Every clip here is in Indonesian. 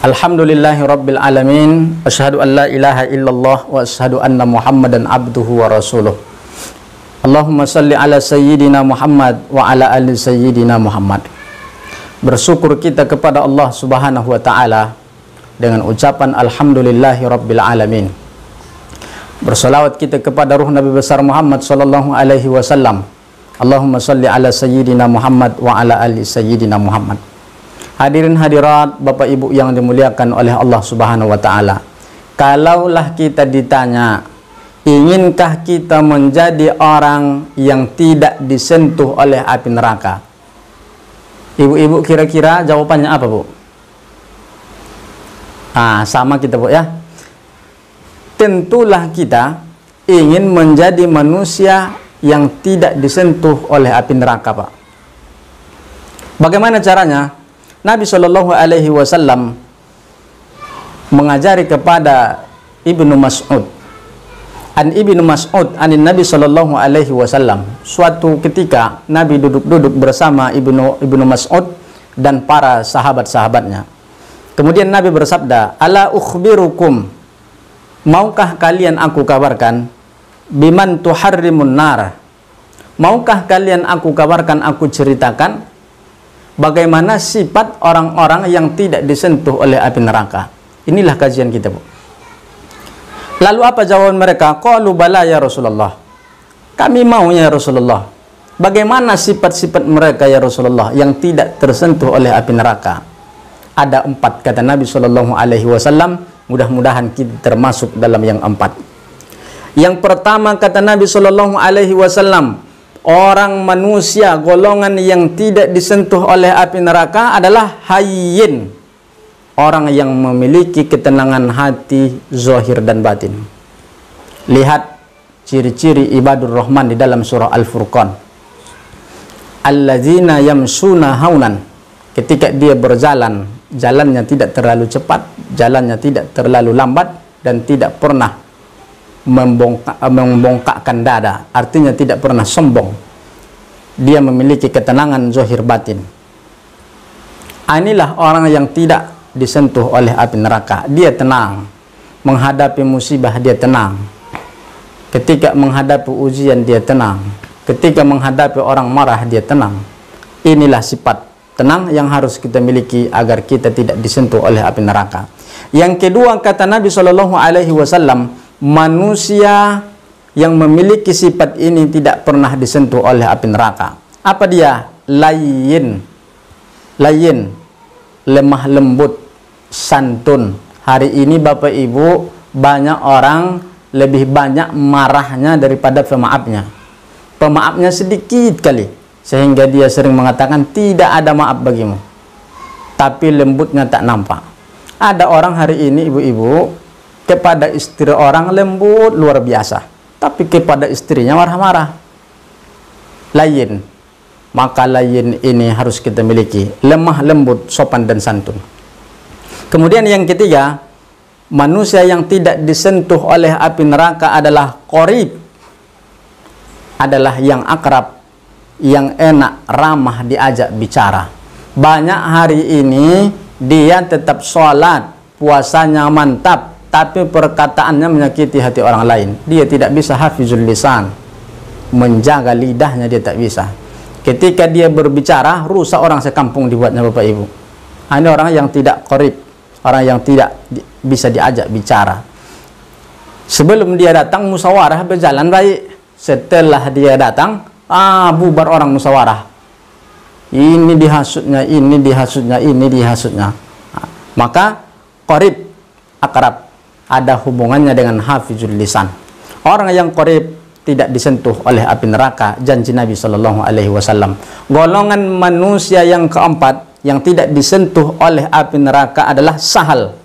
Alhamdulillahi Rabbil Alamin. Asyhadu an la ilaha illallah wa asyhadu anna Muhammadan abduhu wa rasuluh. Allahumma salli ala Sayyidina Muhammad wa ala ali Sayyidina Muhammad. Bersyukur kita kepada Allah Subhanahu wa Ta'ala dengan ucapan Alhamdulillahi Rabbil Alamin. Bersalawat kita kepada ruh Nabi besar Muhammad sallallahu alaihi wasallam. Allahumma salli ala Sayyidina Muhammad wa ala ali Sayyidina Muhammad. Hadirin hadirat, Bapak Ibu yang dimuliakan oleh Allah Subhanahu wa Ta'ala. Kalaulah kita ditanya, inginkah kita menjadi orang yang tidak disentuh oleh api neraka? Ibu-ibu kira-kira jawabannya apa, Bu? Sama kita, Bu, ya. Tentulah kita ingin menjadi manusia yang tidak disentuh oleh api neraka, Pak. Bagaimana caranya? Nabi Shallallahu Alaihi Wasallam mengajari kepada Ibnu Mas'ud. An Ibnu Mas'ud anin Nabi Shallallahu Alaihi Wasallam. Suatu ketika Nabi duduk-duduk bersama Ibnu Mas'ud dan para sahabat-sahabatnya. Kemudian Nabi bersabda, "Ala ukhbirukum, maukah kalian aku kabarkan biman tuharrimun nar? Maukah kalian aku kabarkan, aku ceritakan bagaimana sifat orang-orang yang tidak disentuh oleh api neraka?" Inilah kajian kita, Bu. Lalu apa jawaban mereka? Qalu bala ya Rasulullah. Kami mau ya Rasulullah. Bagaimana sifat-sifat mereka ya Rasulullah yang tidak tersentuh oleh api neraka? Ada 4 kata Nabi Shallallahu Alaihi Wasallam. Mudah-mudahan kita termasuk dalam yang 4. Yang pertama kata Nabi Shallallahu Alaihi Wasallam, orang manusia golongan yang tidak disentuh oleh api neraka adalah hayyin, orang yang memiliki ketenangan hati zahir dan batin. Lihat ciri-ciri ibadur rahman di dalam surah Al-Furqan. Alladzina yamsuna haunan. Ketika dia berjalan, jalannya tidak terlalu cepat, jalannya tidak terlalu lambat, dan tidak pernah membongkakkan dada, artinya tidak pernah sombong. Dia memiliki ketenangan zahir batin. Inilah orang yang tidak disentuh oleh api neraka. Dia tenang menghadapi musibah, dia tenang ketika menghadapi ujian, dia tenang ketika menghadapi orang marah, dia tenang. Inilah sifat tenang yang harus kita miliki agar kita tidak disentuh oleh api neraka. Yang kedua kata Nabi Shallallahu Alaihi Wasallam, manusia yang memiliki sifat ini tidak pernah disentuh oleh api neraka. Apa dia? Layyin, lemah lembut, santun. Hari ini Bapak Ibu, banyak orang lebih banyak marahnya daripada pemaafnya. Pemaafnya sedikit kali, sehingga dia sering mengatakan tidak ada maaf bagimu, tapi lembutnya tak nampak. Ada orang hari ini, ibu-ibu, kepada istri orang lembut luar biasa, tapi kepada istrinya marah-marah. Layyin. Maka layyin ini harus kita miliki, lemah lembut, sopan dan santun. Kemudian yang ketiga, manusia yang tidak disentuh oleh api neraka adalah qorib, adalah yang akrab, yang enak, ramah diajak bicara. Banyak hari ini dia tetap sholat, puasanya mantap, tapi perkataannya menyakiti hati orang lain. Dia tidak bisa hafizul lisan, menjaga lidahnya dia tak bisa. Ketika dia berbicara, rusak orang sekampung dibuatnya, Bapak Ibu. Ini orang yang tidak qorib, orang yang tidak bisa diajak bicara. Sebelum dia datang musyawarah berjalan baik, setelah dia datang bubar orang musyawarah. Ini dihasutnya, ini dihasutnya, ini dihasutnya. Maka qorib, akrab, ada hubungannya dengan hafizul lisan. Orang yang qorib tidak disentuh oleh api neraka, janji Nabi Shallallahu Alaihi Wasallam. Golongan manusia yang keempat yang tidak disentuh oleh api neraka adalah sahal,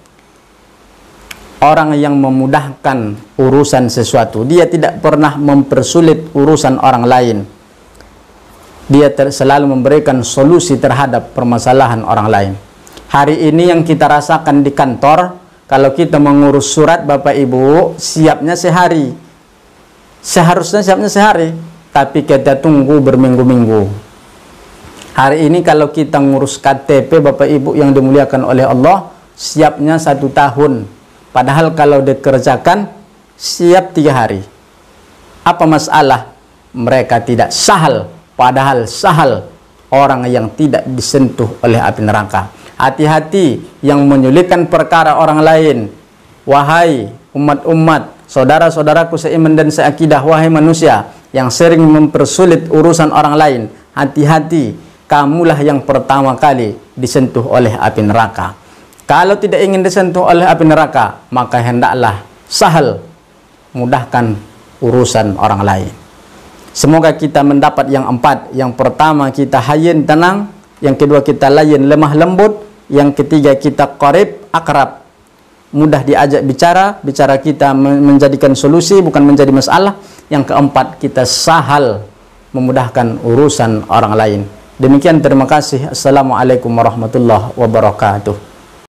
orang yang memudahkan urusan sesuatu. Dia tidak pernah mempersulit urusan orang lain. Dia selalu memberikan solusi terhadap permasalahan orang lain. Hari ini yang kita rasakan di kantor, kalau kita mengurus surat, Bapak Ibu, siapnya sehari. Seharusnya siapnya sehari, tapi kita tunggu berminggu-minggu. Hari ini kalau kita ngurus KTP, Bapak Ibu yang dimuliakan oleh Allah, siapnya 1 tahun. Padahal kalau dikerjakan siap 3 hari. Apa masalah? Mereka tidak sahal, padahal sahal orang yang tidak disentuh oleh api neraka. Hati-hati yang menyulitkan perkara orang lain. Wahai umat-umat, saudara-saudaraku seiman dan seakidah, wahai manusia yang sering mempersulit urusan orang lain, hati-hati, kamulah yang pertama kali disentuh oleh api neraka. Kalau tidak ingin disentuh oleh api neraka, maka hendaklah sahal, mudahkan urusan orang lain. Semoga kita mendapat yang 4. Yang pertama kita hayyin tenang, yang kedua kita layyin lemah lembut, yang ketiga kita qarib akrab, mudah diajak bicara, bicara kita menjadikan solusi bukan menjadi masalah. Yang keempat kita sahal, memudahkan urusan orang lain. Demikian, terima kasih. Assalamualaikum warahmatullahi wabarakatuh.